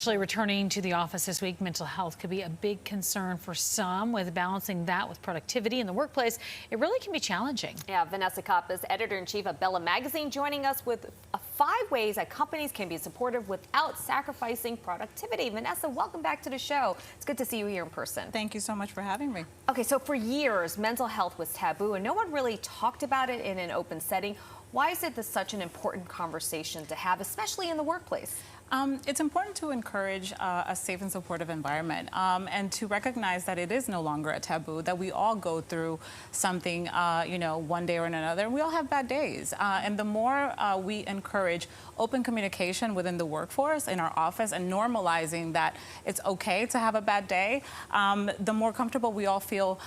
Actually, returning to the office this week, mental health could be a big concern for some. With balancing that with productivity in the workplace, it really can be challenging. Yeah, Vanessa Coppes, editor-in-chief of Bella Magazine, joining us with 5 ways that companies can be supportive without sacrificing productivity. Vanessa, welcome back to the show. It's good to see you here in person. Thank you so much for having me. Okay, so for years, mental health was taboo and no one really talked about it in an open setting. Why is it such an important conversation to have, especially in the workplace? It's important to encourage a safe and supportive environment and to recognize that it is no longer a taboo, that we all go through something, one day or another. We all have bad days. And the more we encourage open communication within the workforce, in our office, and normalizing that it's okay to have a bad day, the more comfortable we all feel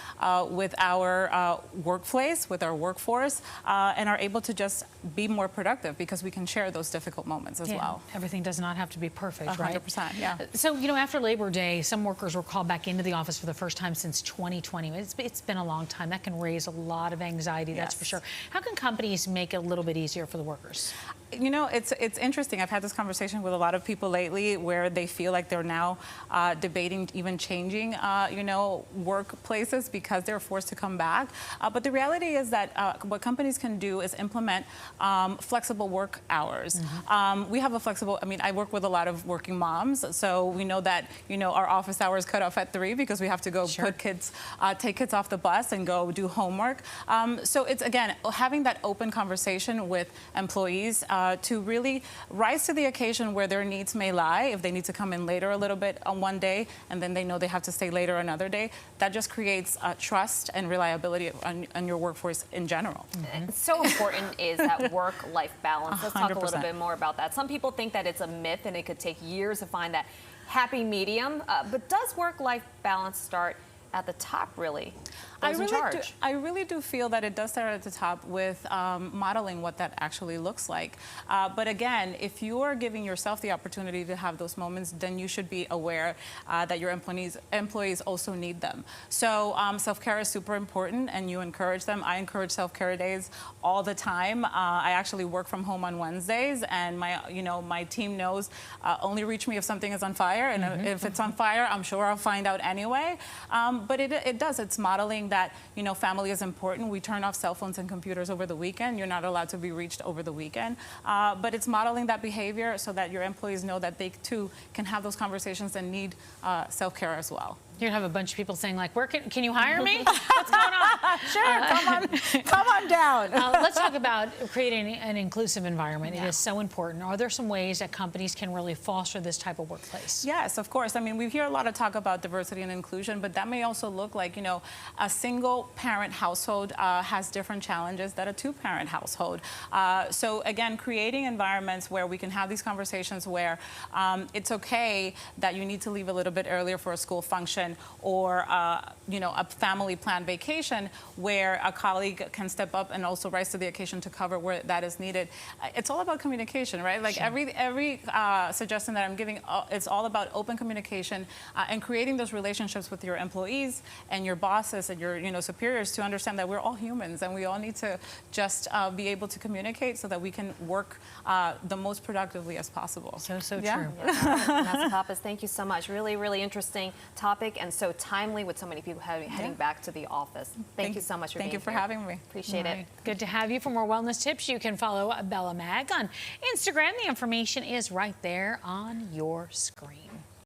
with our workplace, with our workforce, and are able to just be more productive because we can share those difficult moments as well. Everything does not have to be perfect, right? 100%, yeah. So, after Labor Day, some workers were called back into the office for the first time since 2020. It's been a long time. That can raise a lot of anxiety, that's for sure. How can companies make it a little bit easier for the workers? It's interesting. I've had this conversation with a lot of people lately where they feel like they're now debating even changing, workplaces because they're forced to come back. But the reality is that what companies can do is implement flexible work hours. We have a flexible, I work with a lot of working moms, so we know that, our office hours cut off at 3 because we have to go take kids off the bus and go do homework. So it's, again, having that open conversation with employees to really rise to the occasion where their needs may lie. If they need to come in later a little bit on one day and then they know they have to stay later another day, that just creates trust and reliability on your workforce in general. So important is that work-life balance. Let's talk a 100%. little bit more about that. Some people think that it's a myth and it could take years to find that happy medium, but does work-life balance start at the top, really? I really do feel that it does start at the top with modeling what that actually looks like. But again, if you are giving yourself the opportunity to have those moments, then you should be aware that your employees also need them. So self-care is super important, and you encourage them. I encourage self-care days all the time. I actually work from home on Wednesdays, and my team knows only reach me if something is on fire, and if it's on fire, I'm sure I'll find out anyway. But it's modeling that, family is important. We turn off cell phones and computers over the weekend. You're not allowed to be reached over the weekend. But it's modeling that behavior so that your employees know that they too can have those conversations and need self-care as well. You're gonna have a bunch of people saying, like, can you hire me? What's going on? Sure, come on down. Let's talk about creating an inclusive environment. It is so important. Are there some ways that companies can really foster this type of workplace? Yes, of course. We hear a lot of talk about diversity and inclusion, but that may also look like, a single parent household has different challenges than a 2-parent household. So again, creating environments where we can have these conversations where it's okay that you need to leave a little bit earlier for a school function, or a family planned vacation where a colleague can step up and also rise to the occasion to cover where that is needed. It's all about communication, right? Like every suggestion that I'm giving, it's all about open communication and creating those relationships with your employees and your bosses and your superiors to understand that we're all humans and we all need to just be able to communicate so that we can work the most productively as possible. So true. Vanessa Coppes, thank you so much. Really, really interesting topic, and so timely with so many people heading back to the office. Thank you so much for being here. Thank you for having me. Appreciate it. Good to have you. For more wellness tips, you can follow Bella Mag on Instagram. The information is right there on your screen.